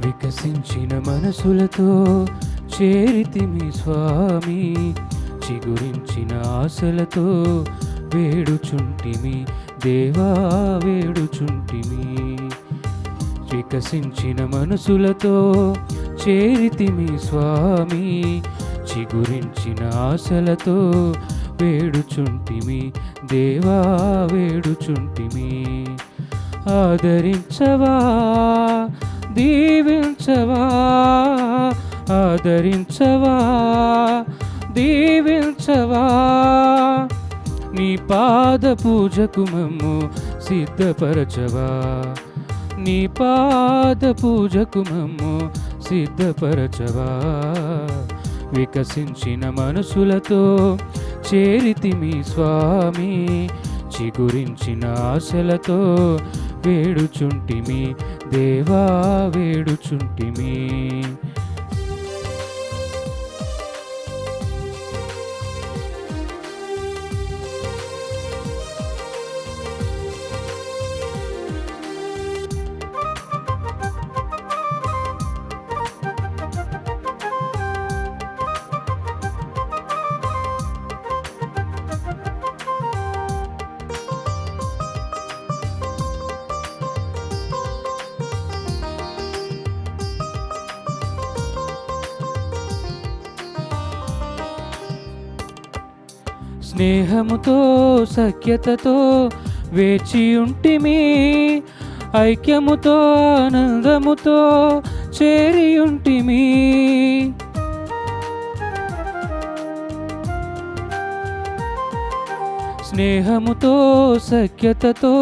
వికసించిన మనసులతో చేరితిమి స్వామి, చిగురించిన ఆశలతో వేడుచుంటిమి దేవా వేడుచుంటిమి. వికసించిన మనసులతో చేరితిమి స్వామి, చిగురించిన ఆశలతో వేడుచుంటిమి దేవా వేడుచుంటిమి. ఆదరించవా దీవించవా, ఆదరించవా దీవించవా, నీ పాద పూజకు మమ్ము సిద్ధపరచవా, నీ పాద పూజకు మమ్ము సిద్ధపరచవా. వికసించిన మనసులతో చేరితిమి స్వామి, చిగురించిన ఆశలతో వేడుచుంటిమి దేవా వేడుచుంటిమి. స్నేహముతో సఖ్యతతో వేచియుంటిమి, ఐక్యముతో ఆనందముతో చేరియుంటిమి. స్నేహముతో సఖ్యతతో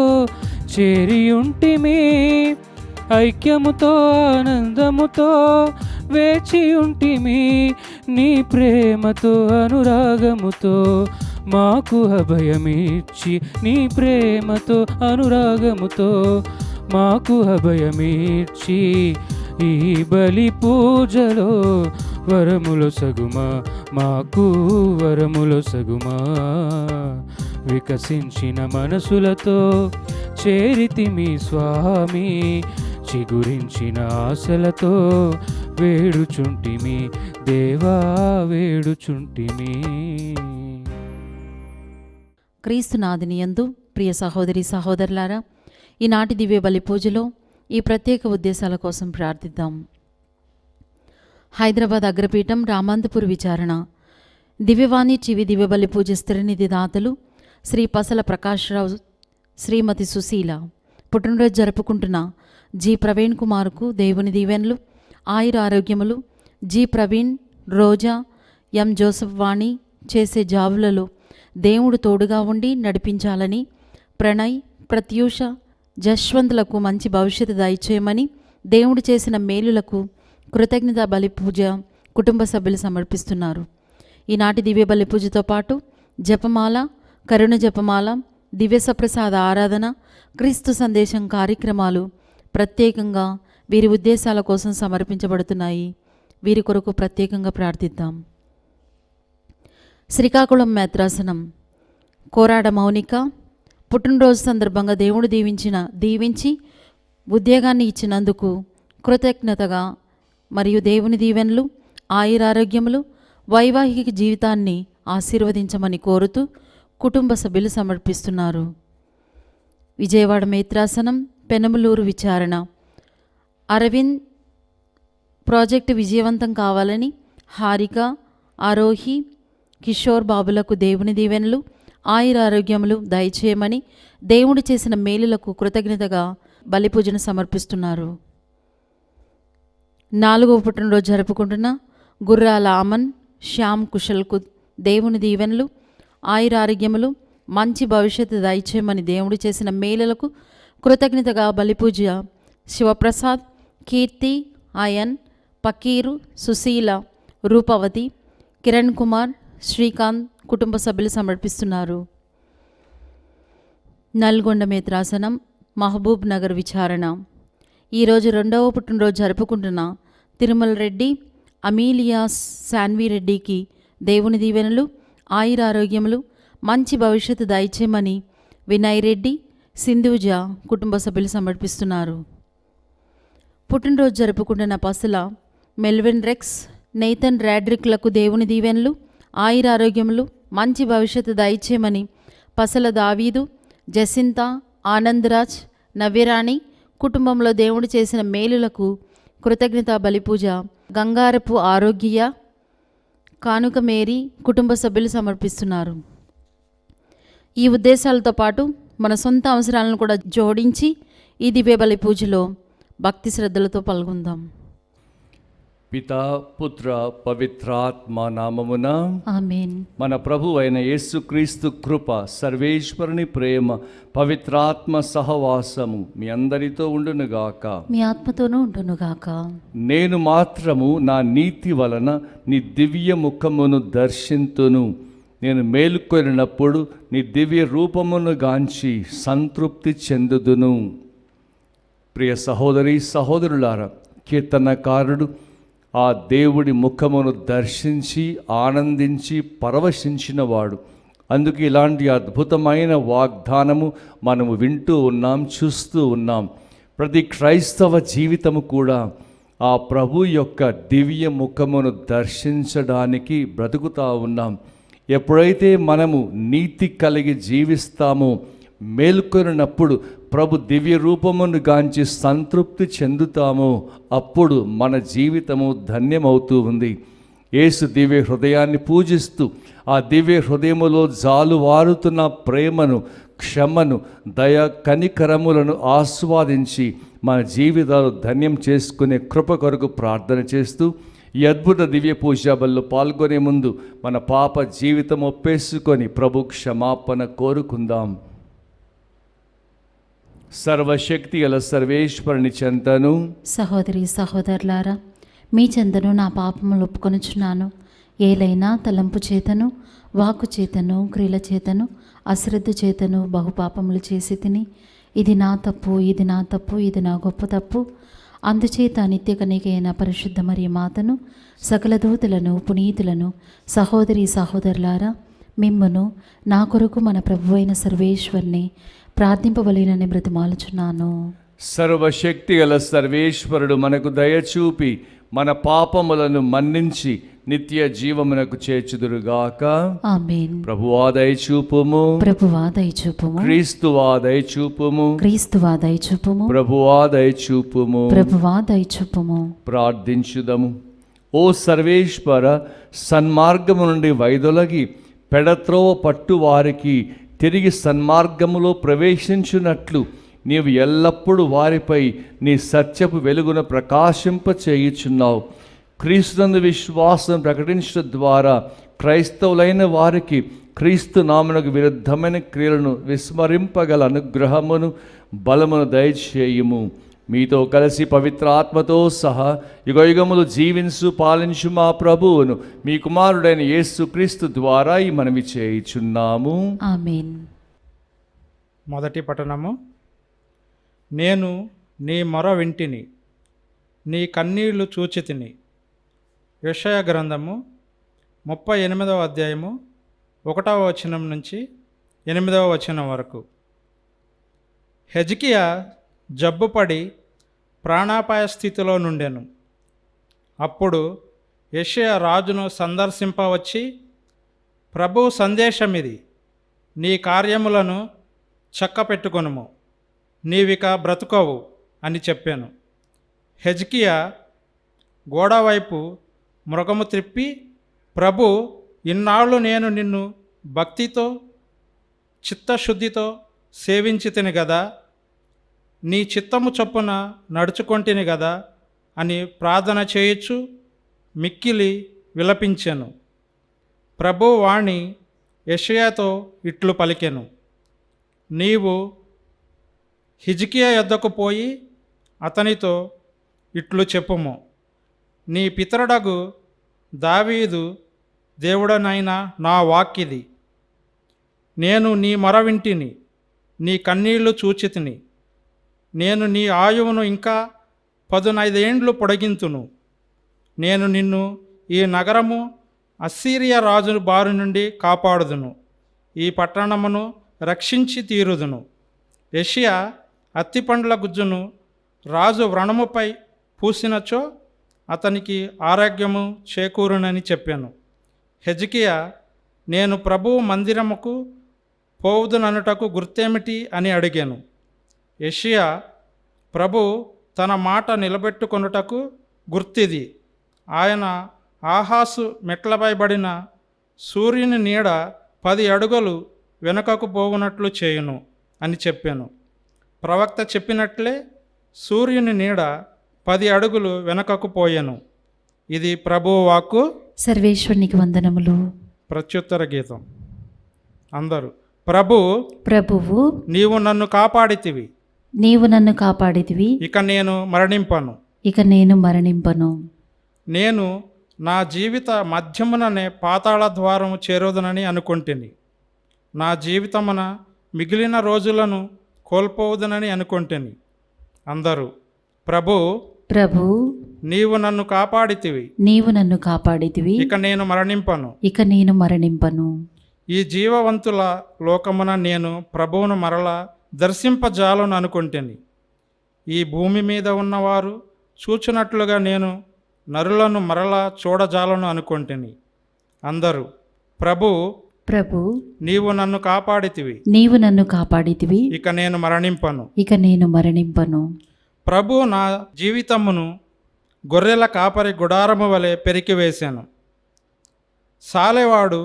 చేరియుంటిమి, ఐక్యముతో ఆనందముతో వేచియుంటిమి. నీ ప్రేమతో అనురాగముతో మాకు అభయమిచ్చి, నీ ప్రేమతో అనురాగముతో మాకు అభయమిచ్చి, ఈ బలి పూజలో వరములు సగుమా, మాకు వరములు సగుమా. వికసించిన మనసులతో చేరితిమి స్వామి, చిగురించిన ఆశలతో వేడుచుంటిమి దేవా వేడుచుంటిమి. క్రీస్తునాథుని యందు ప్రియ సహోదరి సహోదరులారా, ఈనాటి దివ్య బలి పూజలో ఈ ప్రత్యేక ఉద్దేశాల కోసం ప్రార్థిద్దాం. హైదరాబాద్ అగ్రపీఠం రామాంతపూర్ విచారణ దివ్యవాణి టీవీ దివ్య బలి పూజ స్థిరనిధి దాతలు శ్రీ పసల ప్రకాశ్రావు, శ్రీమతి సుశీల పుట్టినరోజు జరుపుకుంటున్న జి ప్రవీణ్ కుమార్కు దేవుని దీవెనలు, ఆయుర ఆరోగ్యములు. జి ప్రవీణ్, రోజా, ఎం జోసఫ్ వాణి చేసే జాబులలో దేవుడు తోడుగా ఉండి నడిపించాలని, ప్రణయ్, ప్రత్యూష, జశ్వంతులకు మంచి భవిష్యత్తు దయచేయమని, దేవుడు చేసిన మేలులకు కృతజ్ఞత బలి పూజ కుటుంబ సభ్యులు సమర్పిస్తున్నారు. ఈనాటి దివ్య బలి పూజతో పాటు జపమాల, కరుణ జపమాల, దివ్య సప్రసాద ఆరాధన, క్రీస్తు సందేశం కార్యక్రమాలు ప్రత్యేకంగా వీరి ఉద్దేశాల కోసం సమర్పించబడుతున్నాయి. వీరి కొరకు ప్రత్యేకంగా ప్రార్థిద్దాం. శ్రీకాకుళం మేత్రాసనం కోరాడ మౌనిక పుట్టినరోజు సందర్భంగా దేవుడు దీవించి ఉద్యోగాన్ని ఇచ్చినందుకు కృతజ్ఞతగా మరియు దేవుని దీవెనలు, ఆయురారోగ్యములు, వైవాహిక జీవితాన్ని ఆశీర్వదించమని కోరుతూ కుటుంబ సభ్యులు సమర్పిస్తున్నారు. విజయవాడ మేత్రాసనం పెనమలూరు విచారణ అరవింద్ ప్రాజెక్టు విజయవంతం కావాలని, హారిక, ఆరోహి, కిషోర్ బాబులకు దేవుని దీవెనలు, ఆయురారోగ్యములు దయచేయమని, దేవుడు చేసిన మేలులకు కృతజ్ఞతగా బలిపూజను సమర్పిస్తున్నారు. 4వ పుట్టినరోజు జరుపుకుంటున్న గుర్రాల అమన్, శ్యామ్ కుశల్కు దేవుని దీవెనలు, ఆయురారోగ్యములు, మంచి భవిష్యత్తు దయచేయమని, దేవుడు చేసిన మేలులకు కృతజ్ఞతగా బలిపూజ శివప్రసాద్, కీర్తి, అయన్, పకీరు, సుశీల, రూపవతి, కిరణ్ కుమార్, శ్రీకాంత్ కుటుంబ సభ్యులు సమర్పిస్తున్నారు. నల్గొండ మేత్రాసనం మహబూబ్ నగర్ విచారణ ఈరోజు 2వ పుట్టినరోజు జరుపుకుంటున్న తిరుమల రెడ్డి, అమీలియా శాన్విరెడ్డికి దేవుని దీవెనలు, ఆయురారోగ్యములు, మంచి భవిష్యత్తు దయచేయమని వినయ్ రెడ్డి, సింధూజ కుటుంబ సభ్యులు సమర్పిస్తున్నారు. పుట్టినరోజు జరుపుకుంటున్న పసుల మెల్విన్ రెక్స్, నెయితన్ రాడ్రిక్లకు దేవుని దీవెనలు, ఆయురారోగ్యములు, మంచి భవిష్యత్తు దయచేయమని పసల దావీదు, జసింత, ఆనందరాజ్, నవ్యరాణి కుటుంబంలో దేవుడు చేసిన మేలులకు కృతజ్ఞత బలిపూజ గంగారపు ఆరోగ్య కానుక మేరీ కుటుంబ సభ్యులు సమర్పిస్తున్నారు. ఈ ఉద్దేశాలతో పాటు మన సొంత అవసరాలను కూడా జోడించి ఈ దివ్య బలి పూజలో భక్తి శ్రద్ధలతో పాల్గొందాం. పితా, పుత్ర, పవిత్రాత్మ నామమున ఆమేన్. మన ప్రభు అయిన యేసుక్రీస్తు కృప, సర్వేశ్వరుని ప్రేమ, పవిత్రాత్మ సహవాసము మీ అందరితో ఉండునుగాక. మీ ఆత్మతోనూ ఉండునుగాక. నేను మాత్రము నా నీతి వలన నీ దివ్య ముఖమును దర్శింతును. నేను మేలుకొనినప్పుడు నీ దివ్య రూపమును గాంచి సంతృప్తి చెందుదును. ప్రియ సహోదరి సహోదరులారా, కీర్తనకారుడు ఆ దేవుడి ముఖమును దర్శించి ఆనందించి పరవశించినవాడు. అందుకే ఇలాంటి అద్భుతమైన వాగ్దానము మనము వింటూ ఉన్నాం, చూస్తూ ఉన్నాం. ప్రతి క్రైస్తవ జీవితము కూడా ఆ ప్రభు యొక్క దివ్య ముఖమును దర్శించడానికి బ్రతుకుతూ ఉన్నాం. ఎప్పుడైతే మనము నీతి కలిగి జీవిస్తామో, మేల్కొనినప్పుడు ప్రభు దివ్య రూపమును గాంచి సంతృప్తి చెందుతామో, అప్పుడు మన జీవితము ధన్యమవుతూ ఉంది. యేసు దివ్య హృదయాన్ని పూజిస్తూ ఆ దివ్య హృదయములో జాలువారుతున్న ప్రేమను, క్షమను, దయ, కనికరములను ఆస్వాదించి మన జీవితాలు ధన్యం చేసుకునే కృప కొరకు ప్రార్థన చేస్తూ ఈ అద్భుత దివ్య పూజా బలిలో పాల్గొనే ముందు మన పాప జీవితం ఒప్పేసుకొని ప్రభు క్షమాపణ కోరుకుందాం. సర్వశక్తి గల సర్వేశ్వరుని చెంతను, సహోదరి సహోదరులారా, మీ చెంతను నా పాపములు ఒప్పుకొనుచున్నాను. ఏలైనా తలంపు చేతను, వాక్కు చేతను, క్రియల చేతను, అశ్రద్ధ చేతను బహుపాపములు చేసి తిని, ఇది నా తప్పు, ఇది నా తప్పు, ఇది నా గొప్ప తప్పు. అందుచేత నిత్య కన్యకైన పరిశుద్ధ మరియ మాతను, సకల దూతలను, పునీతులను, సహోదరి సహోదరులారా, మిమ్మును నా కొరకు మన ప్రభువైన సర్వేశ్వరుని ప్రార్థింపవలెనని బ్రతిమాలుచున్నాను. సర్వశక్తి గల సర్వేశ్వరుడు మనకు దయచూపి మన పాపములను మన్నించి నిత్య జీవమునకు చేర్చుదురుగాక. ఆమేన్. ప్రభువా దయచూపుము, ప్రభువా దయచూపుము, క్రీస్తువా దయచూపుము, క్రీస్తువా దయచూపుము, ప్రభువా దయచూపుము. ప్రభువా దయచూపుము. ప్రార్థించుదము. ఓ సర్వేశ్వర, సన్మార్గము నుండి వైదొలగి పెడత్రోవ పట్టు వారికి తిరిగి సన్మార్గములో ప్రవేశించున్నట్లు నీవు ఎల్లప్పుడూ వారిపై నీ సత్యపు వెలుగును ప్రకాశింప చేయుచున్నావు. క్రీస్తునందు విశ్వాసం ప్రకటించడం ద్వారా క్రైస్తవులైన వారికి క్రీస్తు నామమునకు విరుద్ధమైన క్రియలను విస్మరింపగల అనుగ్రహమును, బలమును దయచేయుము. మీతో కలిసి పవిత్ర ఆత్మతో సహా యుగయుగములు జీవించు పాలించు మా ప్రభువును, మీ కుమారుడైన యేసు క్రీస్తు ద్వారా ఈ మనవి చేయుచున్నాము. ఆమేన్. మొదటి పఠనము. నేను నీ మొర వింటిని, నీ కన్నీళ్లు చూచితిని. యెషయా గ్రంథము 38వ అధ్యాయము 1వ వచనం నుంచి 8వ వచనం వరకు. హెజ్కియా జబ్బుపడి ప్రాణాపాయ స్థితిలో నుండెను. అప్పుడు యెషయా రాజును సందర్శింపవచ్చి, ప్రభు సందేశమిది, నీ కార్యములను చక్కపెట్టుకొనుము, నీవిక బ్రతుకవు అని చెప్పాను. హెజ్కియా గోడవైపు మృగము త్రిప్పి, ప్రభు, ఇన్నాళ్ళు నేను నిన్ను భక్తితో చిత్తశుద్ధితో సేవించితిని గదా, నీ చిత్తము చొప్పున నడుచుకొంటిని గదా అని ప్రార్థన చేయొచ్చు మిక్కిలి విలపించెను. ప్రభు వాణి యెషయాతో ఇట్లు పలికెను, నీవు హిజ్కియా యొద్దకు పోయి అతనితో ఇట్లు చెప్పుము, నీ పితరుడగు దావీదు దేవుడనైన నా వాక్కిది. నేను నీ మొర వింటిని, నీ కన్నీళ్లు చూచితిని. నేను నీ ఆయువును ఇంకా 15 ఏండ్లు పొడిగింతును. నేను నిన్ను ఈ నగరము అస్సీరియా రాజు బారి నుండి కాపాడుదును, ఈ పట్టణమును రక్షించి తీరుదును. యెషయా అత్తిపండ్ల గుజ్జును రాజు వ్రణముపై పూసినచో అతనికి ఆరోగ్యము చేకూరునని చెప్పాను. హెజ్కియా, నేను ప్రభువు మందిరముకు పోవుదుననుటకు గుర్తేమిటి అని అడిగాను. యెషయా, ప్రభు తన మాట నిలబెట్టుకొనుటకు గుర్తిది. ఆయన ఆహాసు మెట్లపై పడిన సూర్యుని నీడ 10 అడుగులు వెనుకకు పోవునట్లు చేయును అని చెప్పాను. ప్రవక్త చెప్పినట్లే సూర్యుని నీడ 10 అడుగులు వెనుకకు పోయెను. ఇది ప్రభువు వాక్కు. సర్వేశ్వరునికి వందనములు. ప్రత్యుత్తర గీతం. అందరూ, ప్రభువు నీవు నన్ను కాపాడితివి, నీవు నన్ను కాపాడితివి, ఇక నేను మరణింపను. ఇక నేను మరణింపను. నేను నా జీవిత మధ్యముననే పాతాళ ద్వారము చేరుదునని అనుకొంటిని. నా జీవితమున మిగిలిన రోజులను కోల్పోవుదనని అనుకొంటిని. అందరూ, ప్రభు నీవు నన్ను కాపాడితివి, నీవు నన్ను కాపాడితివి, ఇక నేను మరణింపను. ఇక నేను మరణింపను. ఈ జీవవంతుల లోకమున నేను ప్రభువును మరలా దర్శింపజాలను అనుకొంటిని. ఈ భూమి మీద ఉన్నవారు చూచున్నట్లుగా నేను నరులను మరలా చూడజాలను అనుకొంటిని. అందరూ, ప్రభు నీవు నన్ను కాపాడితివి, నీవు నన్ను కాపాడితివి, ఇక నేను మరణింపను. ఇక నేను మరణింపను. ప్రభు నా జీవితమును గొర్రెల కాపరి గుడారము వలె పెరికివేశాను. సాలెవాడు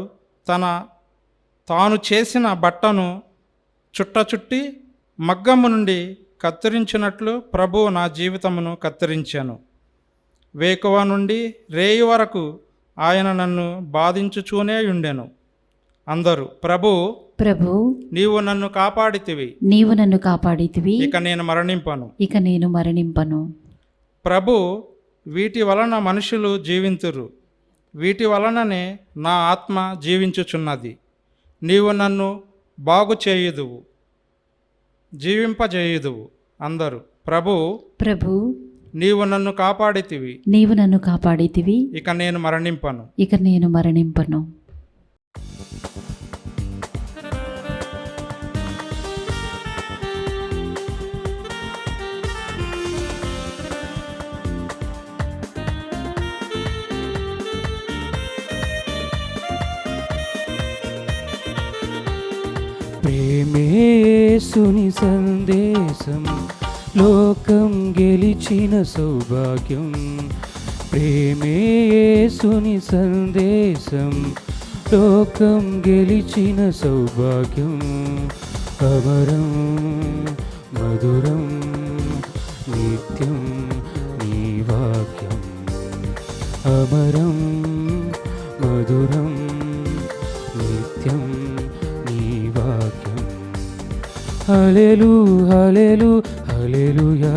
తాను చేసిన బట్టను చుట్టి మగ్గము నుండి కత్తిరించినట్లు ప్రభు నా జీవితమును కత్తిరించాను. వేకువ నుండి రేయి వరకు ఆయన నన్ను బాధించుచూనే ఉండెను. అందరూ, ప్రభు నీవు నన్ను కాపాడితివి, నీవు నన్ను కాపాడితివి, ఇక నేను మరణింపను. ఇక నేను మరణింపను. ప్రభు, వీటి వలన మనుషులు జీవింతురు, వీటి వలననే నా ఆత్మ జీవించుచున్నది. నీవు నన్ను బాగు చేయుదువు, జీవింపజేయుదువు. అందరూ, ప్రభు నీవు నన్ను కాపాడితివి, నీవు నన్ను కాపాడితివి, ఇక నేను మరణింపను. ఇక నేను మరణింపను. ప్రేమేసుని సందేశం లోకం గెలిచిన సౌభాగ్యం. ప్రేమేసుని సందేశం లోకం గెలిచిన సౌభాగ్యం. అమరం మధురం నిత్యం నీ వాక్యం. అమరం మధురం నిత్యం నీ వాక్యం. హల్లెలూ హల్లెలూ హల్లెలూయా,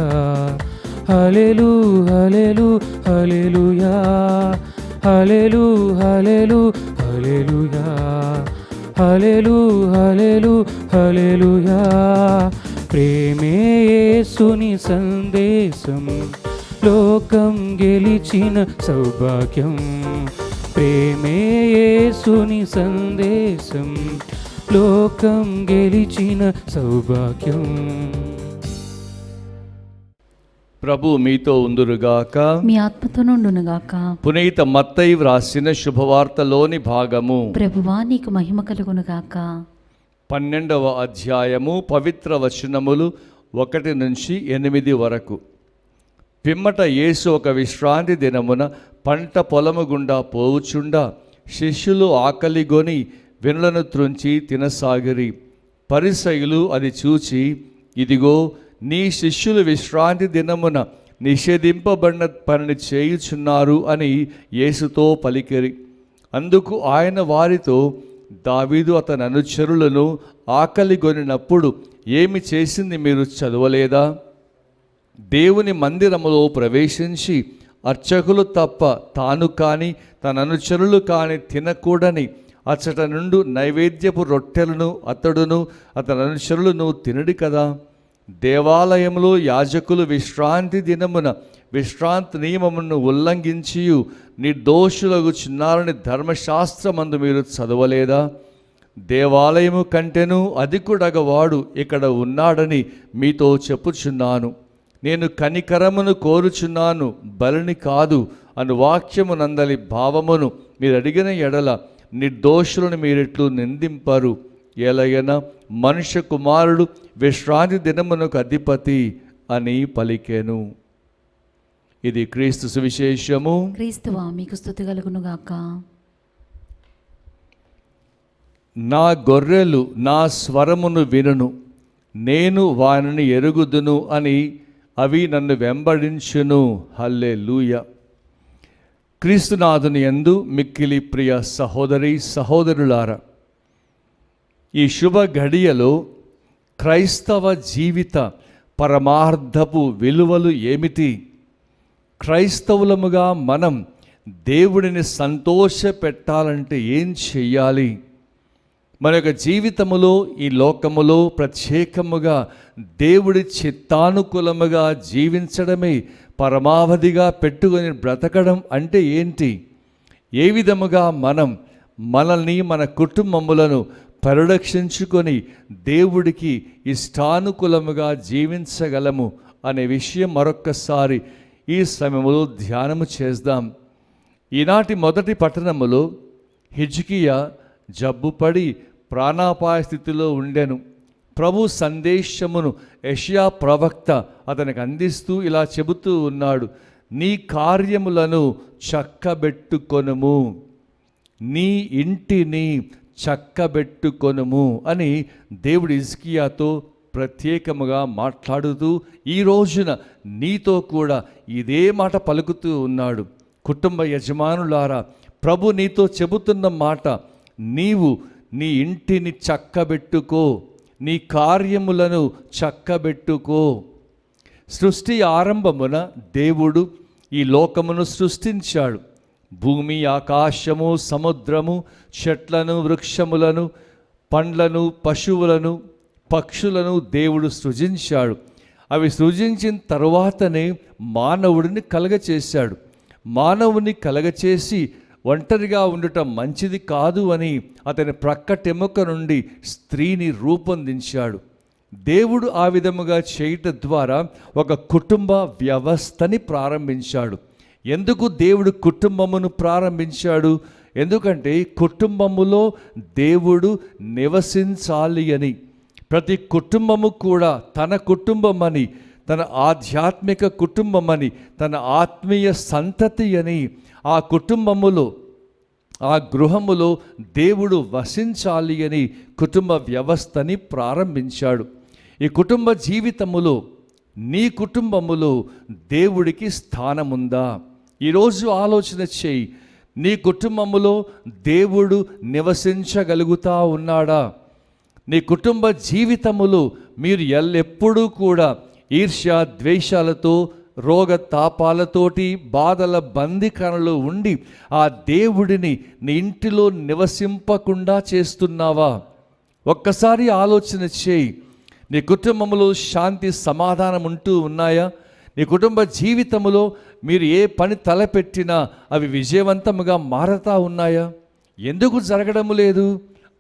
హల్లెలూ హల్లెలూ హల్లెలూయా, హల్లెలూ హల్లెలూ హల్లెలూయా, హల్లెలూ హల్లెలూ హల్లెలూయా. ప్రేమే యేసుని సందేశం లోకం గెలిచిన సౌభాగ్యం. ప్రేమే యేసుని సందేశం లోకం గెలిచిన సౌభాగ్యం. ప్రభు మీతో ఉందురుగాక, మీ ఆత్మతో నుండునుగాక. పునీత మత్తయి వ్రాసిన శుభవార్తలోని భాగము. ప్రభువా నీకు మహిమ కలుగునుగాక. 12వ అధ్యాయము, పవిత్ర వచనములు 1 నుంచి 8 వరకు. పిమ్మట యేసు ఒక విశ్రాంతి దినమున పంట పొలము గుండా పోవుచుండా శిష్యులు ఆకలిగొని వెనులను త్రుంచి తినసాగిరి. పరిసయ్యులు అది చూచి, ఇదిగో నీ శిష్యులు విశ్రాంతి దినమున నిషేధింపబడిన పనిని చేయుచున్నారు అని యేసుతో పలికిరి. అందుకు ఆయన వారితో, దావీదు అతని అనుచరులను ఆకలిగొనినప్పుడు ఏమి చేసింది మీరు చదవలేదా? దేవుని మందిరములో ప్రవేశించి అర్చకులు తప్ప తాను కానీ తన అనుచరులు కానీ తినకూడని అచ్చట నుండి నైవేద్యపు రొట్టెలను అతడును అతని అనుచరులను తినడు కదా. దేవాలయంలో యాజకులు విశ్రాంతి దినమున విశ్రాంతి నియమమును ఉల్లంఘించి నిర్దోషులకు చిన్నారని ధర్మశాస్త్రమందు మీరు చదవలేదా? దేవాలయము కంటెను అధికుడగవాడు ఇక్కడ ఉన్నాడని మీతో చెప్పుచున్నాను. నేను కనికరమును కోరుచున్నాను, బలిని కాదు అను వాక్యము నందలి భావమును మీరు అడిగిన ఎడల నిర్దోషులను మీరెట్లు నిందింపరు. ఎలయన మనుష్య కుమారుడు విశ్రాంతి దినమునకు అధిపతి అని పలికెను. ఇది క్రీస్తు సువిశేషము. క్రీస్తువా మీకు స్తుతి కలుగును గాక. నా గొర్రెలు నా స్వరమును వినును, నేను వానిని ఎరుగుదును అని అవి నన్ను వెంబడించును. హల్లెలూయా. క్రీస్తునాథుని యందు మిక్కిలి ప్రియ సహోదరి సహోదరులారా, ఈ శుభ ఘడియలో క్రైస్తవ జీవిత పరమార్థపు విలువలు ఏమిటి? క్రైస్తవులముగా మనం దేవుడిని సంతోష పెట్టాలంటే ఏం చెయ్యాలి? మన యొక్క జీవితములో ఈ లోకములో ప్రత్యేకముగా దేవుడి చిత్తానుకూలముగా జీవించడమే పరమావధిగా పెట్టుకొని బ్రతకడం అంటే ఏంటి? ఏ విధముగా మనం మనల్ని మన కుటుంబములను పరిరక్షించుకొని దేవుడికి ఇష్టానుకూలముగా జీవించగలము అనే విషయం మరొక్కసారి ఈ సమయంలో ధ్యానము చేద్దాం. ఈనాటి మొదటి పట్టణములో హిజ్కియా జబ్బుపడి ప్రాణాపాయ స్థితిలో ఉండెను. ప్రభు సందేశమును యెషయా ప్రవక్త అతనికి అందిస్తూ ఇలా చెబుతూ ఉన్నాడు, నీ కార్యములను చక్కబెట్టుకొనుము, నీ ఇంటిని చక్కబెట్టుకొనుము అని దేవుడు హిజ్కియాతో ప్రత్యేకముగా మాట్లాడుతూ ఈ రోజున నీతో కూడా ఇదే మాట పలుకుతూ ఉన్నాడు. కుటుంబ యజమానులారా, ప్రభు నీతో చెబుతున్న మాట, నీవు నీ ఇంటిని చక్కబెట్టుకో, నీ కార్యములను చక్కబెట్టుకో. సృష్టి ఆరంభమున దేవుడు ఈ లోకమును సృష్టించాడు. భూమి, ఆకాశము, సముద్రము, చెట్లను, వృక్షములను, పండ్లను, పశువులను, పక్షులను దేవుడు సృజించాడు. అవి సృజించిన తరువాతనే మానవుడిని కలగచేశాడు. మానవుని కలగచేసి ఒంటరిగా ఉండటం మంచిది కాదు అని అతని ప్రక్కటెముక నుండి స్త్రీని రూపొందించాడు. దేవుడు ఆ విధముగా చేయటం ద్వారా ఒక కుటుంబ వ్యవస్థని ప్రారంభించాడు. ఎందుకు దేవుడు కుటుంబమును ప్రారంభించాడు? ఎందుకంటే కుటుంబములో దేవుడు నివసించాలి అని. ప్రతి కుటుంబము కూడా తన కుటుంబమని, తన ఆధ్యాత్మిక కుటుంబమని, తన ఆత్మీయ సంతతి అని, ఆ కుటుంబములో, ఆ గృహములో దేవుడు వసించాలి అని కుటుంబ వ్యవస్థని ప్రారంభించాడు. ఈ కుటుంబ జీవితములో, నీ కుటుంబములో దేవుడికి స్థానముందా? ఈరోజు ఆలోచన చేయి. నీ కుటుంబములో దేవుడు నివసించగలుగుతా ఉన్నాడా? నీ కుటుంబ జీవితములో మీరు ఎల్లప్పుడూ కూడా ఈర్ష్య ద్వేషాలతో, రోగ తాపాలతోటి, బాధల బందికరణలో ఉండి ఆ దేవుడిని నీ ఇంటిలో నివసింపకుండా చేస్తున్నావా? ఒక్కసారి ఆలోచన చేయి. నీ కుటుంబంలో శాంతి సమాధానం ఉంటూ ఉన్నాయా? నీ కుటుంబ జీవితంలో మీరు ఏ పని తలపెట్టినా అవి విజయవంతముగా మారతా ఉన్నాయా? ఎందుకు జరగడం లేదు?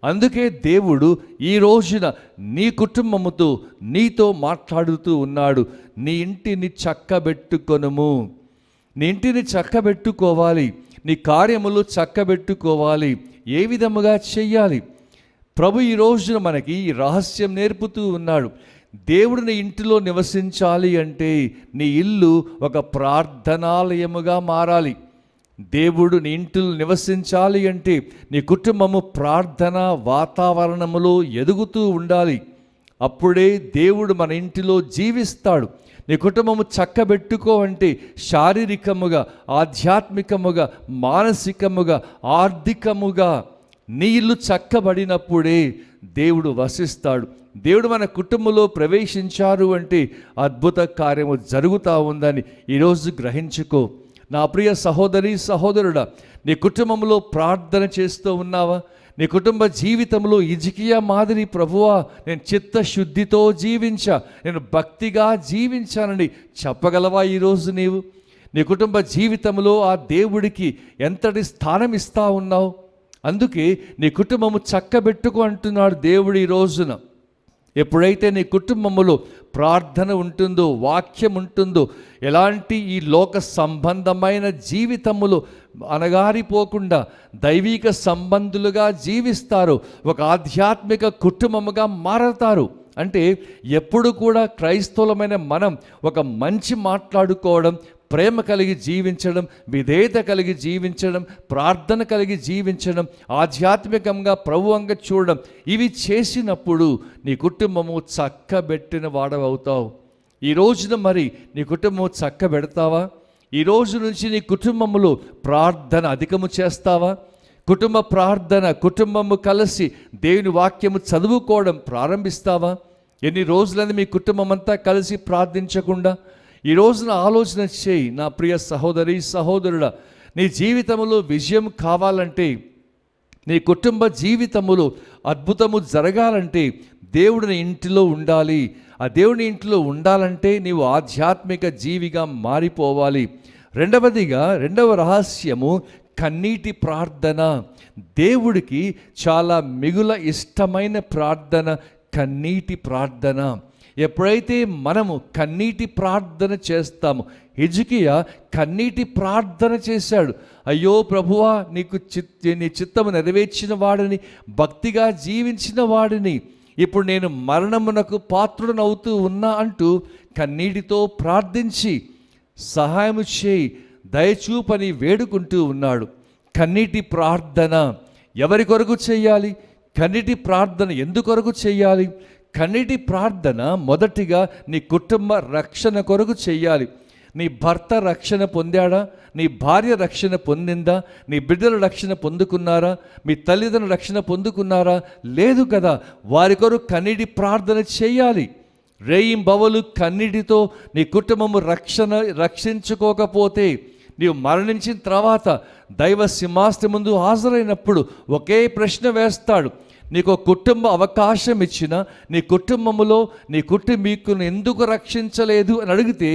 అందుకే దేవుడు ఈ రోజున నీ కుటుంబముతో నీతో మాట్లాడుతూ ఉన్నాడు. నీ ఇంటిని చక్కబెట్టుకొనుము. నీ ఇంటిని చక్కబెట్టుకోవాలి, నీ కార్యములు చక్కబెట్టుకోవాలి. ఏ విధముగా చెయ్యాలి? ప్రభు ఈ రోజున మనకి ఈ రహస్యం నేర్పుతూ ఉన్నాడు. దేవుడు నీ ఇంటిలో నివసించాలి అంటే నీ ఇల్లు ఒక ప్రార్థనాలయముగా మారాలి. దేవుడు నీ ఇంటిలో నివసించాలి అంటే నీ కుటుంబము ప్రార్థన వాతావరణములో ఎదుగుతూ ఉండాలి. అప్పుడే దేవుడు మన ఇంటిలో జీవిస్తాడు. నీ కుటుంబము చక్కబెట్టుకో అంటే శారీరకముగా, ఆధ్యాత్మికముగా, మానసికముగా, ఆర్థికముగా నీ ఇల్లు చక్కబడినప్పుడే దేవుడు వసిస్తాడు. దేవుడు మన కుటుంబంలో ప్రవేశించారు అంటే అద్భుత కార్యము జరుగుతూ ఉందని ఈరోజు గ్రహించుకో. నా ప్రియ సహోదరి సహోదరుడా, నీ కుటుంబంలో ప్రార్థన చేస్తూ ఉన్నావా? నీ కుటుంబ జీవితంలో హిజ్కియా మాదిరి, ప్రభువా నేను చిత్తశుద్ధితో జీవించా, నేను భక్తిగా జీవించానని చెప్పగలవా ఈరోజు నీవు? నీ కుటుంబ జీవితంలో ఆ దేవుడికి ఎంతటి స్థానం ఇస్తా ఉన్నావు? అందుకే నీ కుటుంబము చక్కబెట్టుకో అంటున్నాడు దేవుడు ఈ రోజున. ఎప్పుడైతే నీ కుటుంబంలో ప్రార్థన ఉంటుందో, వాక్యం ఉంటుందో, ఎలాంటి ఈ లోక సంబంధమైన జీవితములు అనగారిపోకుండా దైవిక సంబంధులుగా జీవిస్తారు, ఒక ఆధ్యాత్మిక కుటుంబముగా మారతారు. అంటే ఎప్పుడు కూడా క్రైస్తవులమైన మనం ఒక మంచి మాట్లాడుకోవడం, ప్రేమ కలిగి జీవించడం, విధేయత కలిగి జీవించడం, ప్రార్థన కలిగి జీవించడం, ఆధ్యాత్మికంగా ప్రభువంగా చూడడం, ఇవి చేసినప్పుడు నీ కుటుంబము చక్కబెట్టిన వాడవవుతావు. ఈ రోజున మరి నీ కుటుంబం చక్కబెడతావా? ఈ రోజు నుంచి నీ కుటుంబంలో ప్రార్థన అధికము చేస్తావా? కుటుంబ ప్రార్థన, కుటుంబము కలిసి దేవుని వాక్యము చదువుకోవడం ప్రారంభిస్తావా? ఎన్ని రోజులని మీ కుటుంబం అంతా కలిసి ప్రార్థించకుండా? ఈ రోజున ఆలోచన చేయి నా ప్రియ సహోదరి సహోదరుడా. నీ జీవితంలో విజయం కావాలంటే, నీ కుటుంబ జీవితములో అద్భుతము జరగాలంటే దేవుడిని ఇంటిలో ఉండాలి. ఆ దేవుని ఇంట్లో ఉండాలంటే నీవు ఆధ్యాత్మిక జీవిగా మారిపోవాలి. రెండవ రహస్యము కన్నీటి ప్రార్థన. దేవుడికి చాలా మిగుల ఇష్టమైన ప్రార్థన కన్నీటి ప్రార్థన. ఎప్పుడైతే మనము కన్నీటి ప్రార్థన చేస్తామో, హిజ్కియా కన్నీటి ప్రార్థన చేశాడు. అయ్యో ప్రభువా, నీ చిత్తము నెరవేర్చిన వాడిని, భక్తిగా జీవించిన వాడిని, ఇప్పుడు నేను మరణమునకు పాత్రుడనవుతూ ఉన్నా అంటూ కన్నీటితో ప్రార్థించి సహాయము చేయి, దయచూపని వేడుకుంటూ ఉన్నాడు. కన్నీటి ప్రార్థన ఎవరి కొరకు చేయాలి? కన్నీటి ప్రార్థన ఎందుకొరకు చేయాలి? కన్నీటి ప్రార్థన మొదటిగా నీ కుటుంబ రక్షణ కొరకు చేయాలి. నీ భర్త రక్షణ పొందాడా? నీ భార్య రక్షణ పొందిందా? నీ బిడ్డల రక్షణ పొందుకున్నారా? మీ తల్లిదండ్రుల రక్షణ పొందుకున్నారా? లేదు కదా. వారి కొరకు కన్నీటి ప్రార్థన చేయాలి. రేయింబవలు కన్నీటితో నీ కుటుంబము రక్షించుకోకపోతే, నీవు మరణించిన తర్వాత దైవ సింహాసనం ముందు హాజరైనప్పుడు ఒకే ప్రశ్న వేస్తాడు. నీకు కుటుంబ అవకాశం ఇచ్చిన నీ కుటుంబములో నీ కుటుంబీకులను ఎందుకు రక్షించలేదు అని అడిగితే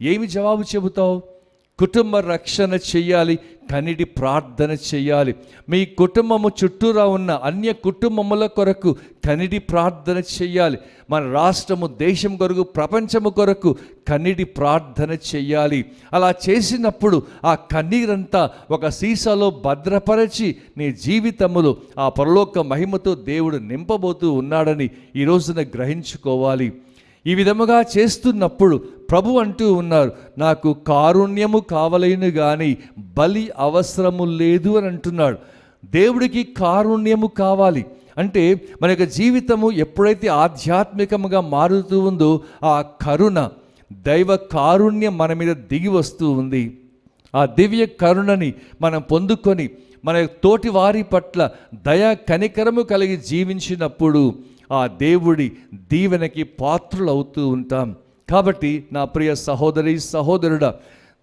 ఏమి జవాబు చెబుతావు? కుటుంబ రక్షణ చెయ్యాలి, కన్నీటి ప్రార్థన చెయ్యాలి. మీ కుటుంబము చుట్టూరా ఉన్న అన్య కుటుంబముల కొరకు కన్నీటి ప్రార్థన చెయ్యాలి. మన రాష్ట్రము, దేశం కొరకు, ప్రపంచము కొరకు కన్నీటి ప్రార్థన చెయ్యాలి. అలా చేసినప్పుడు ఆ కన్నీరంతా ఒక సీసాలో భద్రపరిచి నీ జీవితములో ఆ పరలోక మహిమతో దేవుడు నింపబోతూ ఉన్నాడని ఈ రోజున గ్రహించుకోవాలి. ఈ విధముగా చేస్తున్నప్పుడు ప్రభు అంటూ ఉన్నారు, నాకు కారుణ్యము కావలేను కానీ బలి అవసరము లేదు అని అంటున్నాడు. దేవుడికి కారుణ్యము కావాలి అంటే మన యొక్క జీవితము ఎప్పుడైతే ఆధ్యాత్మికముగా మారుతూ ఉందో ఆ కరుణ, దైవ కారుణ్యం మన మీద దిగి వస్తూ ఉంది. ఆ దివ్య కరుణని మనం పొందుకొని మన తోటి వారి పట్ల దయా కనికరము కలిగి జీవించినప్పుడు ఆ దేవుడి దీవెనకి పాత్రులు అవుతూ ఉంటాం. కాబట్టి నా ప్రియ సహోదరి సహోదరుడా,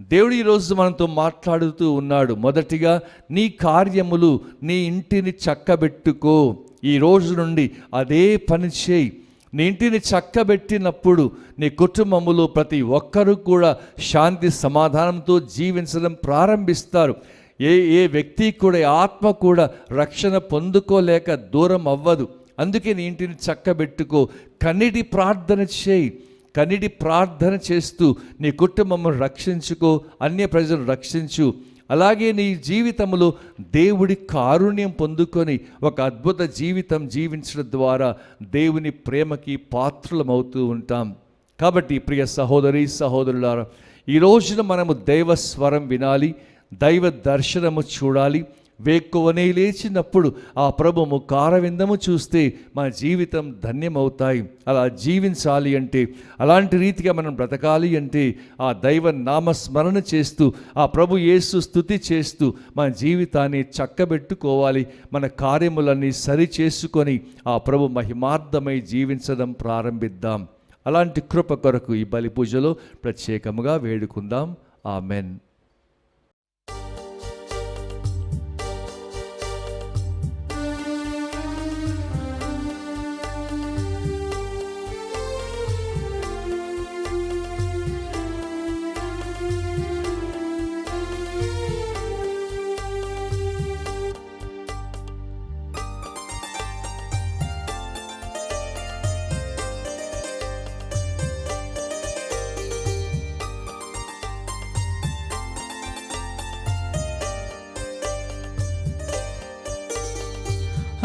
దేవుడు ఈరోజు మనతో మాట్లాడుతూ ఉన్నాడు. మొదటిగా నీ కార్యములు, నీ ఇంటిని చక్కబెట్టుకో. ఈ రోజు నుండి అదే పని చేయి. నీ ఇంటిని చక్కబెట్టినప్పుడు నీ కుటుంబములో ప్రతి ఒక్కరూ కూడా శాంతి సమాధానంతో జీవించడం ప్రారంభిస్తారు. ఏ వ్యక్తి కూడా, ఆత్మ కూడా రక్షణ పొందుకోలేక దూరం అవ్వదు. అందుకే నీ ఇంటిని చక్కబెట్టుకో, కన్నీటి ప్రార్థన చేయి. కన్నీటి ప్రార్థన చేస్తూ నీ కుటుంబము రక్షించుకో, అన్య ప్రజలను రక్షించు. అలాగే నీ జీవితంలో దేవుడి కారుణ్యం పొందుకొని ఒక అద్భుత జీవితం జీవించడం ద్వారా దేవుని ప్రేమకి పాత్రులమవుతూ ఉంటాం. కాబట్టి ప్రియ సహోదరి సహోదరులారా, ఈ రోజున మనము దైవ స్వరం వినాలి, దైవ దర్శనము చూడాలి. వేక్కువనే లేచినప్పుడు ఆ ప్రభుము కారవిందము చూస్తే మన జీవితం ధన్యమవుతాయి. అలా జీవించాలి అంటే, అలాంటి రీతిగా మనం బ్రతకాలి అంటే ఆ దైవ నామస్మరణ చేస్తూ, ఆ ప్రభు యేసు స్తుతి చేస్తూ మన జీవితాన్ని చక్కబెట్టుకోవాలి. మన కార్యములన్నీ సరి చేసుకొని ఆ ప్రభు మహిమార్థమై జీవించడం ప్రారంభిద్దాం. అలాంటి కృప కొరకు ఈ బలి పూజలో ప్రత్యేకముగా వేడుకుందాం. ఆమెన్.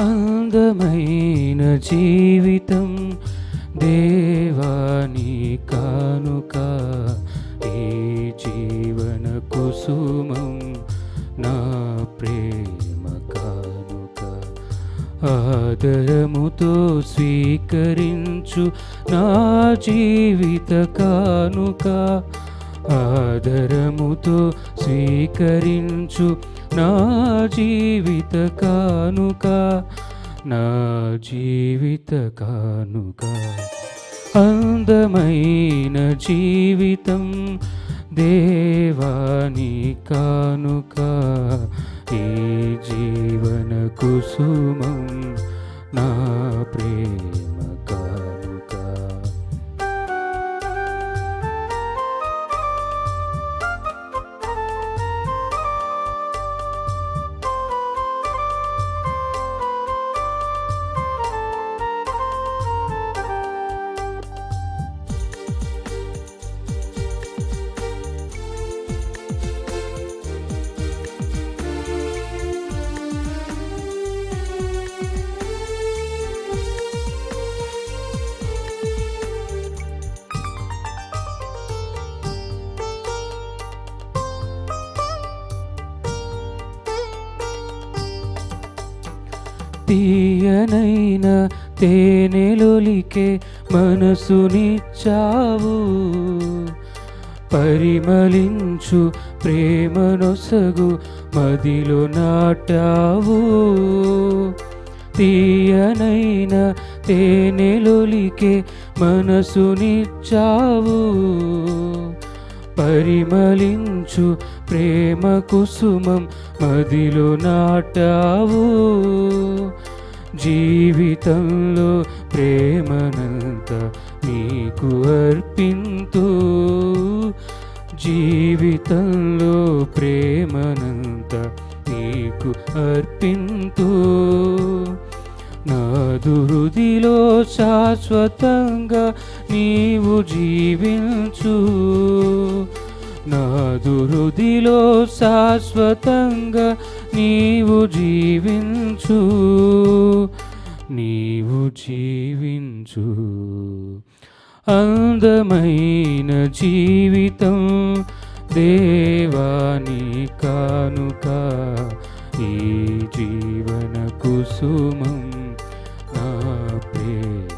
అందమైన జీవితం దేవాని కానుక, ఈ జీవన కుసుమం నా ప్రేమ కానుక. ఆదరముతో స్వీకరించు నా జీవిత కానుక, ఆదరముతో స్వీకరించు నా జీవిత కానుక, నా జీవిత కానుక. అందమైన జీవితం దేవాని కానుక, ఈ జీవన కుసుమం నా ప్రేమ కానుక. తీయనైన తేనెలొలికే మనసునిచ్చావు, పరిమళించు ప్రేమనొసగు మదిలో నాటావు. తీయనైన తేనెలొలికే మనసునిచ్చావు, పరిమళించు ప్రేమ కుసుమం మదిలో నాటావు. జీవితంలో ప్రేమనంత నీకు అర్పింతు, జీవితంలో ప్రేమనంత నీకు అర్పింతు. నాదు హృదిలో శాశ్వతంగా నీవు జీవించు, నాదు హృదిలో శాశ్వతంగా నీవు జీవించు, నీవు జీవించు. అందమైన జీవితం దేవాని కానుక, ఈ జీవన కుసుమం నా ప్రేమ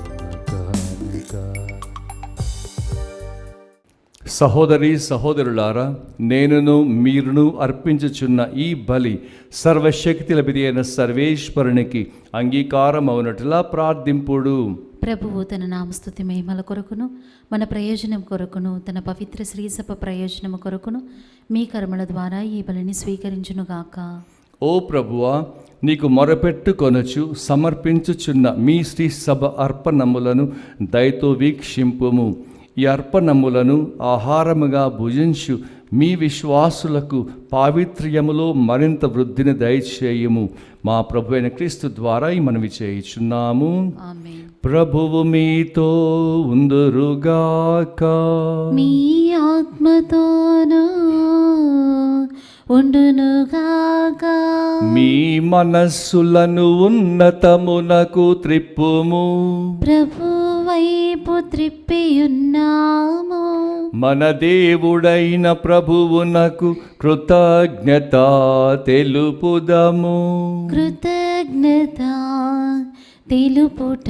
కానుక. సహోదరి సహోదరులారా, నేనును మీరును అర్పించుచున్న ఈ బలి సర్వశక్తి లభిది అయిన సర్వేశ్వరునికి అంగీకారం అవునట్లా ప్రార్థింపుడు. ప్రభువు తన నామస్తుతి మహిమల కొరకును మన ప్రయోజనం కొరకును తన పవిత్ర శ్రీసభ ప్రయోజనము కొరకును మీ కర్మల ద్వారా ఈ బలిని స్వీకరించునుగాక. ఓ ప్రభువా, నీకు మొరపెట్టుకొనుచు సమర్పించుచున్న మీ శ్రీ సభ అర్పణములను దయతో వీక్షింపుము. ఈ అర్పణములను ఆహారముగా భుజించు మీ విశ్వాసులకు పావిత్ర్యములో మరింత వృద్ధిని దయచేయుము. మా ప్రభు అయిన క్రీస్తు ద్వారా ఈ మనవి చేయుచున్నాము. ఆమేన్. ప్రభువు మీతో ఉందురుగాక, మీ ఆత్మతోనూ ఉండునుగాక. మీ మనస్సులను ఉన్నతమునకు త్రిప్పుము. ప్రభు వైపు త్రిప్పియున్నాము. మన దేవుడైన ప్రభువునకు కృతజ్ఞత తెలుపుదము. కృతజ్ఞత తెలుపుట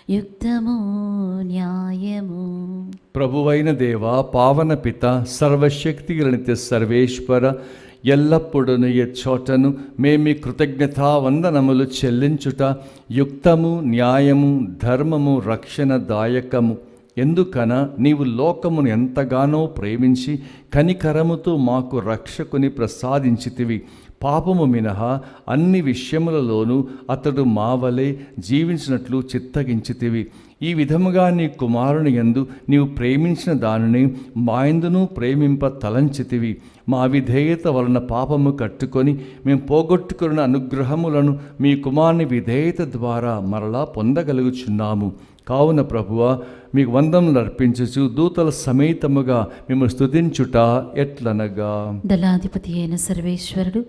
యుక్తము న్యాయము. ప్రభువైన దేవ, పావన పిత, సర్వశక్తి నిత్య సర్వేశ్వర, ఎల్లప్పుడూ చోటను మేము కృతజ్ఞతా వందనములు చెల్లించుట యుక్తము న్యాయము ధర్మము రక్షణదాయకము. ఎందుకన నీవు లోకమును ఎంతగానో ప్రేమించి కనికరముతో మాకు రక్షకుని ప్రసాదించితివి. పాపము మినహా అన్ని విషయములలోనూ అతడు మావలే జీవించినట్లు చిత్తగించితివి. ఈ విధముగా నీ కుమారుని యందు నీవు ప్రేమించిన దానిని మా యందును ప్రేమింప తలంచితివి. మా విధేయత వలన పాపము కట్టుకొని మేము పోగొట్టుకున్న అనుగ్రహములను మీ కుమారుని విధేయత ద్వారా మరలా పొందగలుగుచున్నాము. కావున ప్రభువా మీకు వందనములు అర్పించుచు దూతల సమేతముగా మేము స్తుతించుట ఎట్లనగా, దళాధిపతి అయిన సర్వేశ్వరుడు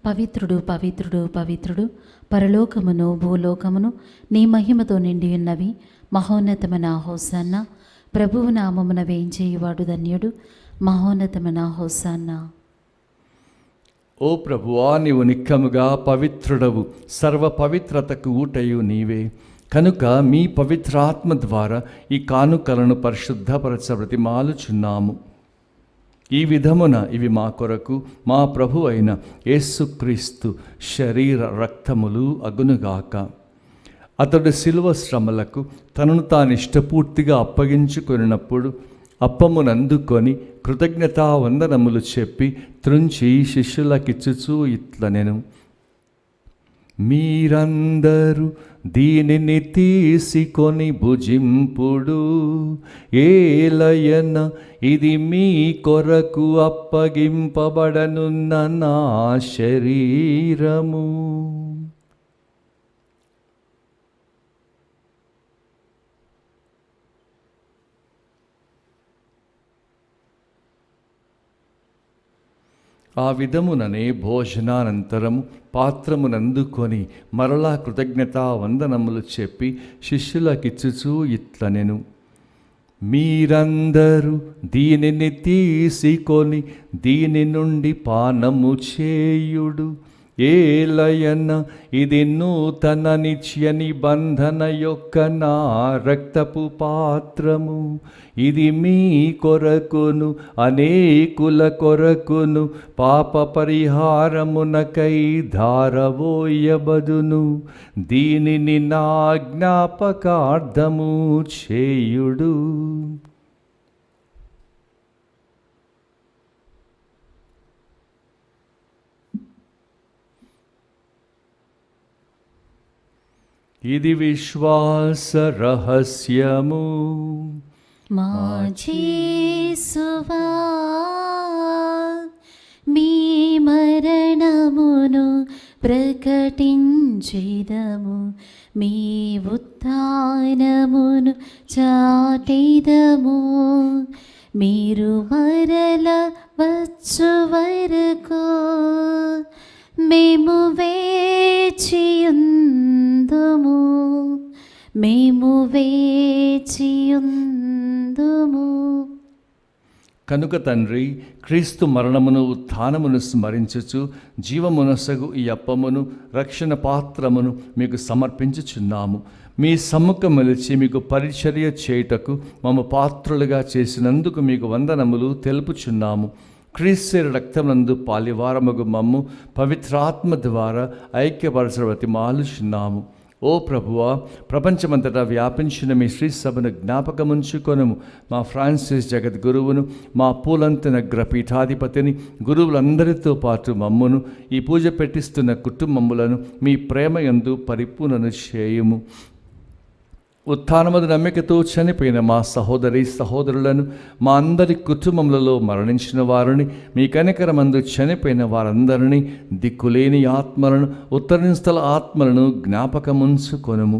పవిత్రుడు పవిత్రుడు పవిత్రుడు, పరలోకమును భూలోకమును నీ మహిమతో నిండి ఉన్నవి. మహోన్నతమైన హోసన్న, ప్రభువు నామమున వేయించేయువాడు ధన్యుడు. మహోన్నతమైన హోసన్న. ఓ ప్రభువా నీవు నిక్కముగా పవిత్రుడవు, సర్వ పవిత్రతకు ఊటయు నీవే. కనుక మీ పవిత్రాత్మ ద్వారా ఈ కానుకలను పరిశుద్ధపరచ బ్రతిమాలుచున్నాము. ఈ విధమున ఇవి మా కొరకు మా ప్రభు అయిన యేసుక్రీస్తు శరీర రక్తములు అగునుగాక. అతడు శిలువ శ్రమలకు తనను తాను ఇష్టపూర్తిగా అప్పగించుకొనినప్పుడు అప్పమునందుకొని కృతజ్ఞతా వందనములు చెప్పి త్రుంచి శిష్యులకిచ్చుచూ ఇట్లనెను, మీరందరూ దీనిని తీసుకొని భుజింపుడు, ఏలయన ఇది మీ కొరకు అప్పగింపబడనున్న నా శరీరము. ఆ విధముననే భోజనానంతరము పాత్రమునందుకొని మరలా కృతజ్ఞతా వందనములు చెప్పి శిష్యులకిచ్చుచూ ఇట్లనెను, మీరందరూ దీనిని తీసుకొని దీని నుండి పానము చేయుడు, ఏలయన ఇది నూతన నిత్య నిబంధన యొక్క నా రక్తపు పాత్రము. ఇది మీ కొరకును అనేకుల కొరకును పాప పరిహారమునకై ధారవోయబడును. దీనిని నా జ్ఞాపకార్థము చేయుడు. ఇది విశ్వాస రహస్యము. మా యేసువా, మీ మరణమును ప్రకటించెదము, మీ ఉత్థానమును చాటెదము. మీరు మరల వచ్చు వరకు మేము వేచియుందుము, మేము వేచియుందుము. కనుక తండ్రి, క్రీస్తు మరణమును ఉత్థానమును స్మరించుచు జీవమునసగు ఈ అప్పమును రక్షణ పాత్రమును మీకు సమర్పించుచున్నాము. మీ సమ్ముఖమలిచి మీకు పరిచర్య చేయుటకు మమ్మ పాత్రులుగా చేసినందుకు మీకు వందనములు తెలుపుచున్నాము. క్రీస్తు రక్తమునందు పాలివారమగు మమ్ము పవిత్రాత్మ ద్వారా ఐక్యపరచ బ్రతిమాలుచున్నాము. ఓ ప్రభువా, ప్రపంచమంతటా వ్యాపించిన మీ శ్రీ సభను జ్ఞాపకముంచుకొనుము. మా ఫ్రాన్సిస్ జగద్గురువును, మా పూలంత నగ్ర పీఠాధిపతిని, గురువులందరితో పాటు మమ్మును, ఈ పూజ పెట్టిస్తున్న కుటుంబములను మీ ప్రేమ యందు పరిపూర్ణను చేయుము. ఉత్థానమదు నమ్మికతో చనిపోయిన మా సహోదరి సహోదరులను, మా అందరి కుటుంబములలో మరణించిన వారిని, మీ కనికరమందు చనిపోయిన వారందరినీ, దిక్కులేని ఆత్మలను, ఉత్తరస్థల ఆత్మలను జ్ఞాపకముంచుకొనుము.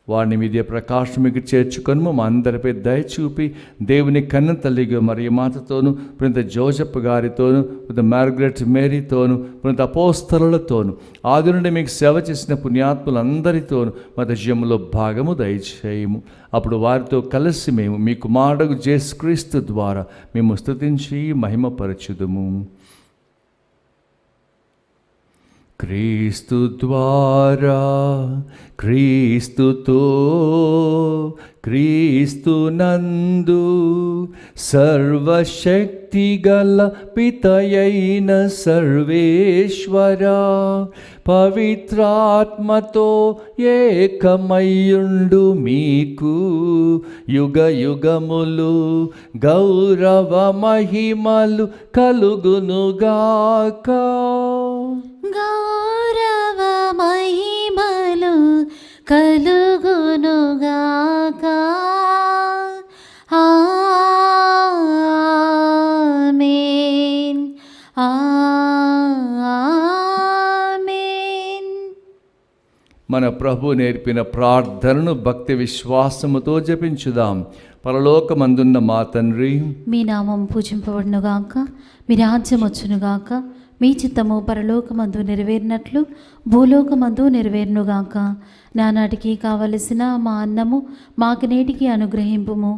వారిని మీదే ప్రకాశముకి చేర్చుకొనుము. మా అందరిపై దయచూపి దేవుని కన్న తల్లిగా మరియమాతతోను, పునీత జోసెఫ్ గారితోను, పునీత మార్గరెట్ మేరీతోను, పునీత అపోస్తలులతోను, ఆది నుండి మీకు సేవ చేసిన పుణ్యాత్ములందరితోను మా జీవములో భాగము దయచేయము. అప్పుడు వారితో కలిసి మేము మీ కుమారుడు యేసుక్రీస్తు ద్వారా మేము స్తుతించి మహిమపరచుదుము. క్రీస్తు ద్వారా, క్రీస్తుతో, క్రీస్తు నందు సర్వశక్తిగల పితయైన సర్వేశ్వరా, పవిత్రాత్మతో ఏకమయ్యుండు మీకు యుగ యుగములు గౌరవ మహిమలు కలుగునుగాక. గౌరవ మహిమలు కలుగునుగాక. ఆమేన్, ఆమేన్. మన ప్రభు నేర్పిన ప్రార్థనను భక్తి విశ్వాసముతో జపించుదాం. పరలోకమందున్న మా తండ్రి, మీ నామం పూజింపబడునుగాక, మీ రాజ్యం వచ్చునుగాక, మీ చిత్తము పరలోకమందు నెరవేరినట్లు భూలోకమందు నెరవేరునుగాక. నానాటికి కావలసిన మా అన్నము మాకు నేటికి అనుగ్రహింపుము.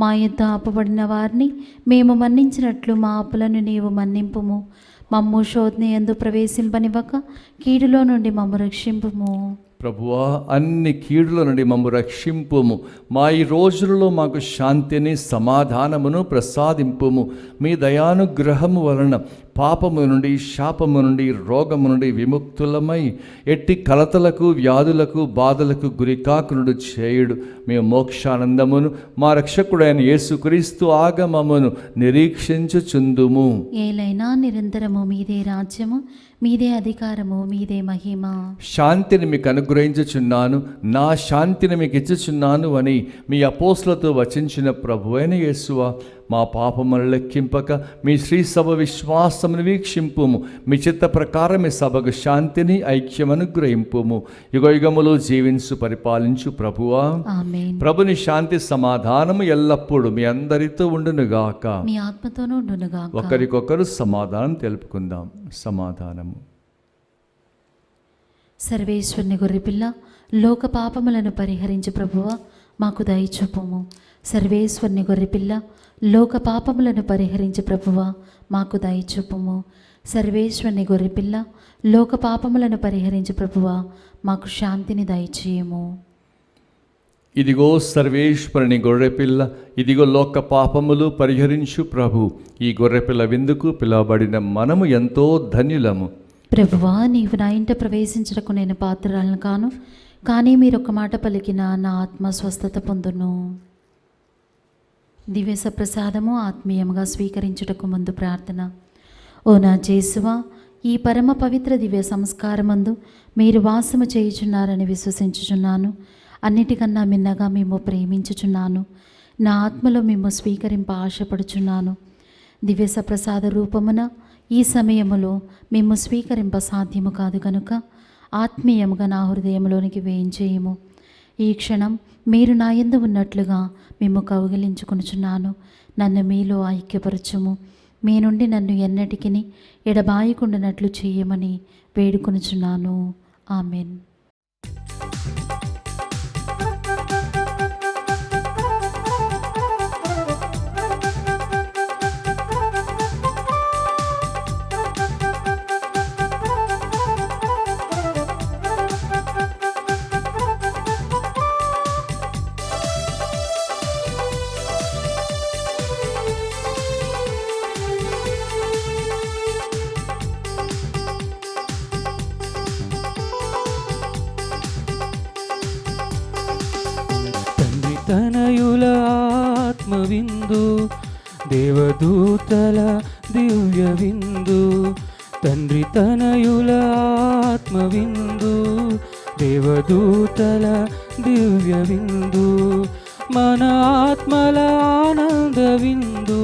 మా యొద్ద అప్పబడిన వారిని మేము మన్నించినట్లు మా అప్పులను నీవు మన్నింపుము. మమ్ము శోధన యందు ప్రవేశింపనివ్వక కీడులో నుండి మమ్ము రక్షింపుము. ప్రభువా, అన్ని కీడుల నుండి మమ్ము రక్షింపుము. మా ఈ రోజులలో మాకు శాంతిని సమాధానమును ప్రసాదింపుము. మీ దయానుగ్రహము వలన పాపము నుండి, శాపము నుండి, రోగము నుండి విముక్తులమై ఎట్టి కలతలకు, వ్యాధులకు, బాధలకు గురికాకునుడు చేయుడు. మేము మోక్షానందమును మా రక్షకుడైన యేసుక్రీస్తు ఆగమమును నిరీక్షించుచుందుము. ఏలైనా నిరంతరము మీదే రాజ్యము, మీదే అధికారము, మీదే మహిమ. శాంతిని మీకు అనుగ్రహించుచున్నాను, నా శాంతిని మీకు ఇచ్చుచున్నాను అని మీ అపోస్తులతో వచించిన ప్రభువైన యేసువా, మా పాపమును లెక్కింపక మీ శ్రీ సభ విశ్వాసమును వీక్షింపుము. మీ చిత్త ప్రకారం ఈ సభకు శాంతిని, ఐక్యమను గ్రహింపుము. యుగయుగములు జీవించు పరిపాలించు ప్రభువా, ఆమేన్. ప్రభుని శాంతి సమాధానము ఎల్లప్పుడూ మీ అందరితో ఉండునుగాక, మీ ఆత్మతోనూ ఉండునుగాక. ఒకరికొకరు సమాధానం తెలుపుకుందాం. సమాధానము. సర్వేశ్వరుని గొర్రెపిల్ల, లోక పాపములను పరిహరించు ప్రభువా, మాకు దయచూపుము. సర్వేశ్వరుని గొర్రెపిల్ల, లోక పాపములను పరిహరించు ప్రభువా, మాకు దయచూపుము. సర్వేశ్వరుని గొర్రెపిల్ల, లోక పాపములను పరిహరించు ప్రభువా, మాకు శాంతిని దయచేయము. ఇదిగో సర్వేశ్వరుని గొర్రెపిల్ల, ఇదిగో లోక పాపములు పరిహరించు ప్రభు. ఈ గొర్రెపిల్ల విందుకు పిలువబడిన మనము ఎంతో ధన్యులము. ప్రభువా, నీవు నా ఇంట ప్రవేశించటకు నేను పాత్రలను కాను, కానీ మీరు ఒక మాట పలికిన నా ఆత్మ స్వస్థత పొందును. దివ్య ప్రసాదము ఆత్మీయంగా స్వీకరించుటకు ముందు ప్రార్థన. ఓ నా యేసువా, ఈ పరమ పవిత్ర దివ్య సంస్కారమందు మీరు వాసము చేయుచున్నారని విశ్వసించుచున్నాను. అన్నిటికన్నా మిన్నగా మేము ప్రేమించుచున్నాను. నా ఆత్మలో మేము స్వీకరింప ఆశపడుచున్నాను. దివ్య ప్రసాద రూపమున ఈ సమయములో మేము స్వీకరింప సాధ్యము కాదు కనుక ఆత్మీయముగా నా హృదయంలోనికి వేయించేయము. ఈ క్షణం మీరు నా యందు ఉన్నట్లుగా మేము కౌగిలించుకొనుచున్నాను. నన్ను మీలో ఐక్యపరచుము. మీ నుండి నన్ను ఎన్నటికిని ఎడబాయకుండానట్లు చేయమని వేడుకొనుచున్నాను. ఆమెన్. తనయుల ఆత్మవిందు, దేవదూతల దివ్య విందు. తండ్రి తనయుల ఆత్మవిందు, దేవదూతల దివ్య విందు. మన ఆత్మల ఆనంద విందు,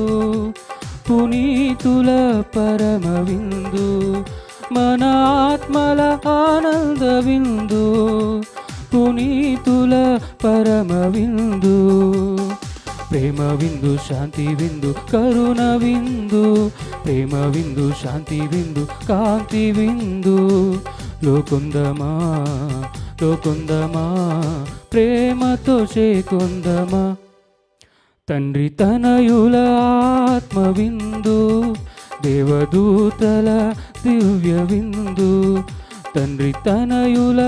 పునీతుల పరమ విందు. మన ఆత్మల ఆనంద విందు, పునీతుల పరమ విందు. ప్రేమ విందు, శాంతి విందు, కరుణ విందు. ప్రేమ విందు, శాంతి విందు, కాంతి విందు. లోకొందమా, లోకొందమా, ప్రేమతో చేకొందమా. తండ్రి తనయుల ఆత్మ విందు, దేవదూతల దివ్య విందు. తండ్రి తనయుల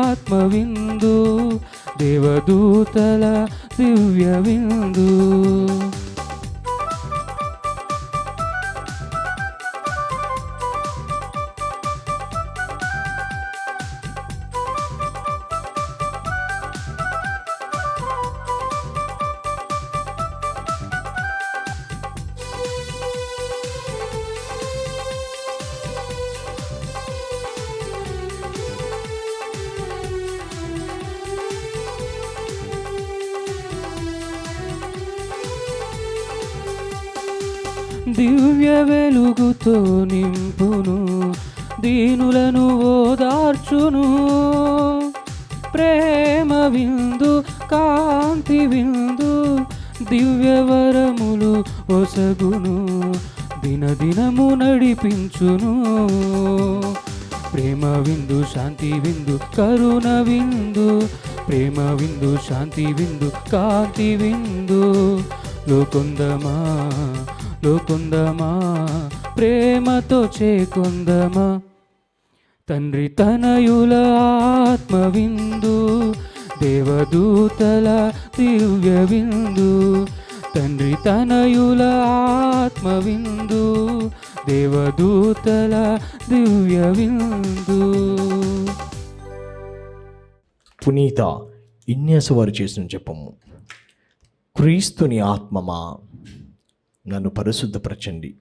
ఆత్మ విందు, దేవదూతల దివ్య విందు. దివ్య వెలుగుతో నింపును, దీనులను ఓదార్చును. ప్రేమ విందు కాంతి విందు దివ్యవరములు ఒసగును దినదినము నడిపించును ప్రేమ విందు శాంతి విందు కరుణ విందు ప్రేమ విందు శాంతి విందు కాంతి విందు లోకొందమా లోకొందమా ప్రేమతో చేకొందమా తండ్రి తనయుల ఆత్మ విందు దేవదూతల దివ్య విందు తండ్రి తనయుల ఆత్మ విందు దేవదూతల దివ్య విందు. పునీత ఇన్యాసు వారు చేసిన జపము. క్రీస్తుని ఆత్మమా నన్ను పరిశుద్ధపరచండి,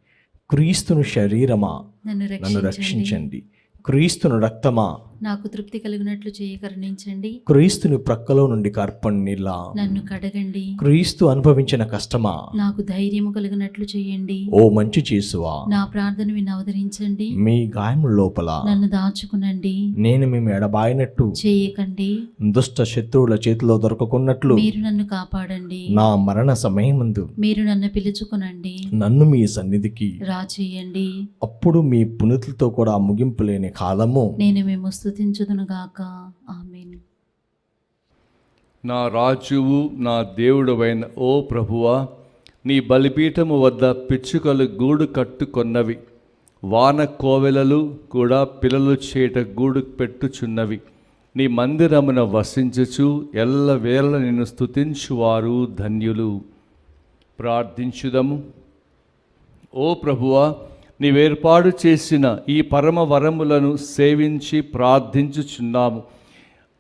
క్రీస్తును శరీరమా నన్ను రక్షించండి, క్రీస్తును రక్తమా నాకు తృప్తి కలిగినట్లు చేయ కరుణించండి, క్రీస్తుని ప్రక్కలో నుండి కార్పణ్ నీళ్ళ నన్ను కడగండి, క్రీస్తు అనుభవించిన కష్టమా నాకు ధైర్యము కలిగినట్లు చేయండి, ఓ మంచి చేసువా నా ప్రార్థన విని అవతరించండి, మీ గాయముల లోపల నన్ను దాచుకునండి, నేను మేము ఎడబాయినట్టు చేయకండి, దుష్ట శత్రువుల చేతిలో దొరకకున్నట్లు మీరు నన్ను కాపాడండి, నా మరణ సమయమందు మీరు నన్ను పిలుచుకునండి, నన్ను మీ సన్నిధికి రాచేయండి, అప్పుడు మీ పునీతులతో కూడా ముగింపు లేని కాలము నేను మేము స్తుతించుదునుగాక. ఆమేన్. నా రాజువు నా దేవుడవైన ఓ ప్రభువా, నీ బలిపీఠము వద్ద పిచ్చుకలు గూడు కట్టుకొన్నవి, వాన కోవెలలు కూడా పిల్లలు చేట గూడు పెట్టుచున్నవి. నీ మందిరమున వసించుచు ఎల్లవేళ నిన్ను స్తుతించువారు ధన్యులు. ప్రార్థించుదము. ఓ ప్రభువా, నీవేర్పాటు చేసిన ఈ పరమ వరములను సేవించి ప్రార్థించుచున్నాము.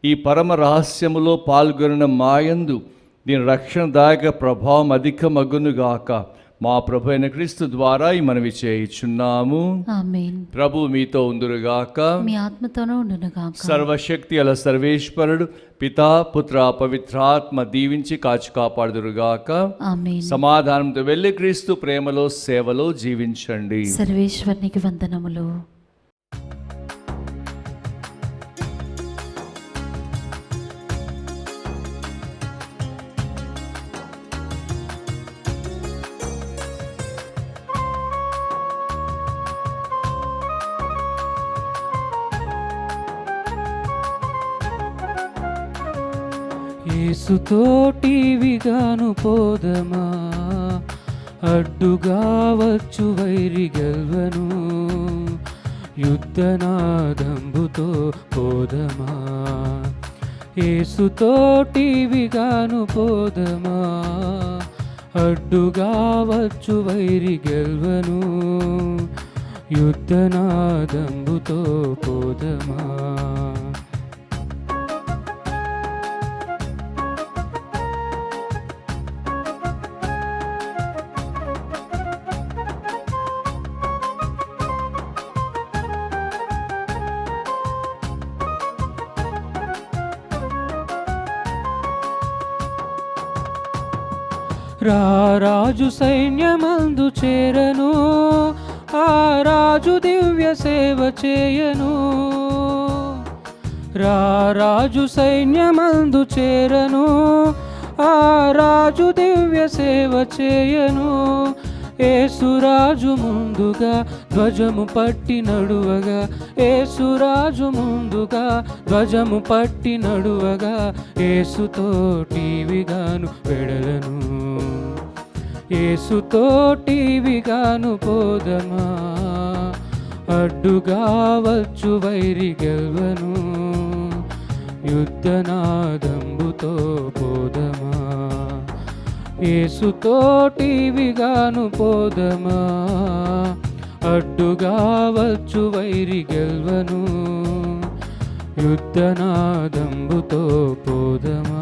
ఈ పరమ రహస్యములో పాల్గొనిన మాయందు నీ రక్షణదాయక ప్రభావం అధికమగునుగాక. మా ప్రభు అయిన క్రీస్తు ద్వారా ఈ మనవి చేయుచున్నాము. ఆమేన్. ప్రభు మీతో ఉందురుగాక, మీ ఆత్మతోనూ ఉండునుగాక. సర్వశక్తి అల సర్వేశ్వరుడు పితా పుత్ర పవిత్రాత్మ దీవించి కాచి కాపాడుదురుగాక. ఆమేన్. సమాధానంతో వెళ్ళి క్రీస్తు ప్రేమలో సేవలో జీవించండి. సర్వేశ్వరునికి వందనములు. యేసుతోటివిగాను పోదమా, అడ్డుగా వచ్చు వైరి గెల్వను, యుద్ధనాదంబుతో పోదమా. యేసుతోటివిగాను పోదమా, అడ్డుగా వచ్చు వైరి గెల్వను, యుద్ధనాదంబుతో పోదమా. రాజు సైన్యమందు చేరను, ఆ రాజు దివ్య సేవ చేయను. రాజు సైన్యమందు చేరను, ఆ రాజు దివ్య సేవ చేయను. యేసురాజు ముందుగా ధ్వజము పట్టి నడువగా, యేసురాజు ముందుగా ధ్వజము పట్టి నడువగా, యేసుతోటివిగాను వెడలను, యేసుతోటివిగాను పోదమా. అడ్డుగా వచ్చు వైరి గెల్వను, యుద్ధనాదంబుతో పోదమా. యేసుతోటివిగాను పోదమా, అడ్డుగా వచ్చు వైరి గెల్వను, యుద్ధనాదంబుతో పోదమా.